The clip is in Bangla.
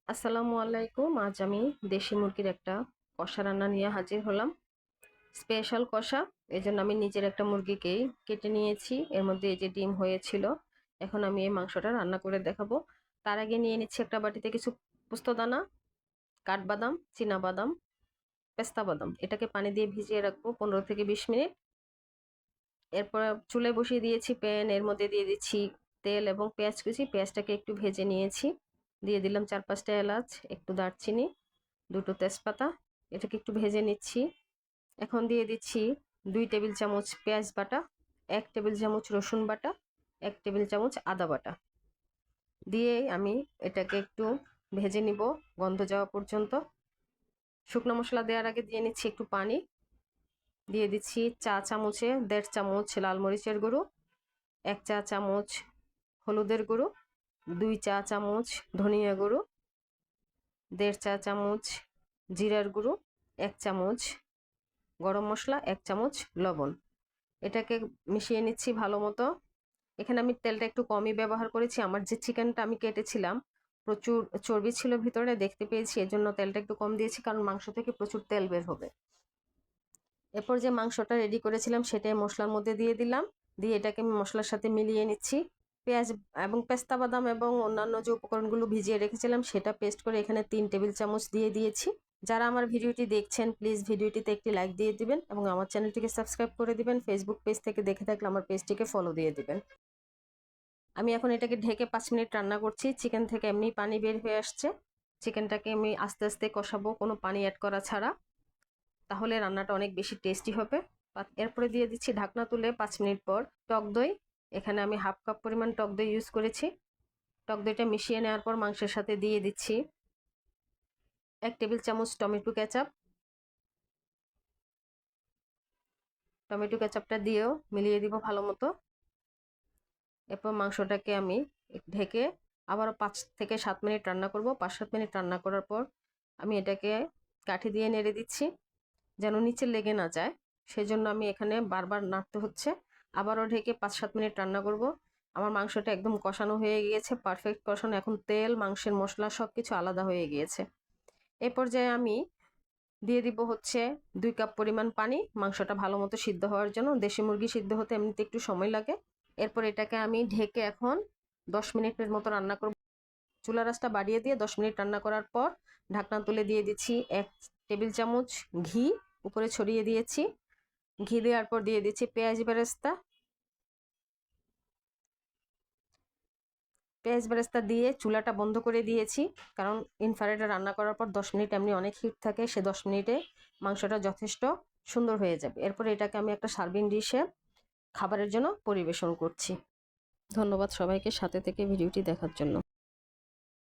আসসালামু আলাইকুম। আজ আমি দেশি মুরগির একটা কষা রান্না নিয়ে হাজির হলাম। স্পেশাল কষা। এজন্য আমি নিজের একটা মুরগিকেই কেটে নিয়েছি। এর মধ্যে এই যে ডিম হয়েছিল। এখন আমি এই মাংসটা রান্না করে দেখাবো। তার আগে নিয়ে নিচ্ছি একটা বাটিতে কিছু পোস্তদানা, কাঠবাদাম, চীনাবাদাম, পেস্তা বাদাম। এটাকে পানি দিয়ে ভিজিয়ে রাখবো 15 থেকে 20 মিনিট। এরপর চুলায় বসিয়ে দিয়েছি প্যান। এর মধ্যে দিয়ে দিচ্ছি তেল এবং পেঁয়াজ কুচি। পেঁয়াজটাকে একটু ভেজে নিয়েছি। দিয়ে দিলাম 4-5টা এলাচ, একটু দারচিনি, 2টো তেজপাতা। এটাকে একটু ভেজে নিচ্ছি। এখন দিয়ে দিচ্ছি 2 টেবিল চামচ পেঁয়াজ বাটা, 1 টেবিল চামচ রসুন বাটা, 1 টেবিল চামচ আদা বাটা। দিয়ে আমি এটাকে একটু ভেজে নিব গন্ধ যাওয়া পর্যন্ত। শুকনো মশলা দেওয়ার আগে দিয়ে নিচ্ছি একটু পানি। দিয়ে দিচ্ছি চা চামচে 1.5 চামচ লাল মরিচের গুঁড়ো, 1 চা চামচ হলুদের গুঁড়ো, 2 চা চামচ ধনিয়া গুঁড়ো, 1.5 চা চামচ জিরার গুঁড়ো, 1 চামচ গরম মশলা, 1 চামচ লবণ। এটাকে মিশিয়ে নিচ্ছি ভালো মতো। এখানে আমি তেলটা একটু কমই ব্যবহার করেছি। আমার যে চিকেনটা আমি কেটেছিলাম প্রচুর চর্বি ছিল ভিতরে, দেখতে পেয়েছি, এজন্য তেলটা একটু কম দিয়েছি, কারণ মাংস থেকে প্রচুর তেল বের হবে। এরপর যে মাংসটা রেডি করেছিলাম সেটাই মশলার মধ্যে দিয়ে দিলাম। দিয়ে এটাকে আমি মশলার সাথে মিলিয়ে নিচ্ছি। পেঁয়াজ এবং পেস্তা বাদাম এবং অন্যান্য যে উপকরণগুলো ভিজিয়ে রেখেছিলাম সেটা পেস্ট করে এখানে 3 টেবিল চামচ দিয়ে দিয়েছি। যারা আমার ভিডিওটি দেখছেন প্লিজ ভিডিওটিতে একটি লাইক দিয়ে দিবেন এবং আমার চ্যানেলটিকে সাবস্ক্রাইব করে দিবেন। ফেসবুক পেজ থেকে দেখে থাকলে আমার পেজটিকে ফলো দিয়ে দিবেন। আমি এখন এটাকে ঢেকে 5 মিনিট রান্না করছি। চিকেন থেকে এমনি পানি বের হয়ে আসছে। চিকেনটাকে আমি আস্তে আস্তে কষাবো, কোনো পানি অ্যাড করা ছাড়া। তাহলে রান্নাটা অনেক বেশি টেস্টি হবে। এরপরে দিয়ে দিচ্ছি ঢাকনা তুলে 5 মিনিট পর টক দই। এখানে আমি হাফ কাপ পরিমাণ টক দই ইউজ করেছি। টক দইটা মিশিয়ে নেওয়ার পর মাংসের সাথে দিয়ে দিচ্ছি 1 টেবিল চামচ টমেটো কেচাপ। টমেটো কেচাপটা দিয়েও মিলিয়ে দিব ভালো মতো। এরপর মাংসটাকে আমি ঢেকে আবারও 5 থেকে 7 মিনিট রান্না করব। 5-7 মিনিট রান্না করার পর আমি এটাকে কাঠি দিয়ে নেড়ে দিচ্ছি যেন নিচে লেগে না যায়, সেজন্য আমি এখানে বারবার নাড়তে হচ্ছে। আবারও ঢেকে 5-7 মিনিট রান্না করব। আমার মাংসটা একদম কষানো হয়ে গিয়েছে, পারফেক্ট কষানো। এখন তেল, মাংসের মশলা সবকিছু আলাদা হয়ে গিয়েছে। এই পর্যায়ে আমি দিয়ে দিব হচ্ছে 2 কাপ পরিমাণ পানি, মাংসটা ভালো মতো সিদ্ধ হওয়ার জন্য। দেশি মুরগি সিদ্ধ হতে এমনিতে একটু সময় লাগে। এরপর এটাকে আমি ঢেকে এখন 10 মিনিটের মতো রান্না করব। চুলা রাসটা বাড়িয়ে দিয়ে 10 মিনিট রান্না করার পর ঢাকনা তুলে দিয়ে দিচ্ছি 1 টেবিল চামচ ঘি উপরে ছড়িয়ে দিয়েছি। ঘি দেওয়ার পর দিয়ে দিচ্ছি পেঁয়াজ বেরেস্তা। পেঁয়াজ বেরেস্তা দিয়ে চুলাটা বন্ধ করে দিয়েছি, কারণ ইনফ্রারেডে রান্না করার পর 10 মিনিট এমনি অনেক হিট থাকে, সে 10 মিনিটে মাংসটা যথেষ্ট সুন্দর হয়ে যাবে। এরপর এটাকে আমি একটা সার্ভিং ডিশে খাবারের জন্য পরিবেশন করছি। ধন্যবাদ সবাইকে সাথে থেকে ভিডিওটি দেখার জন্য।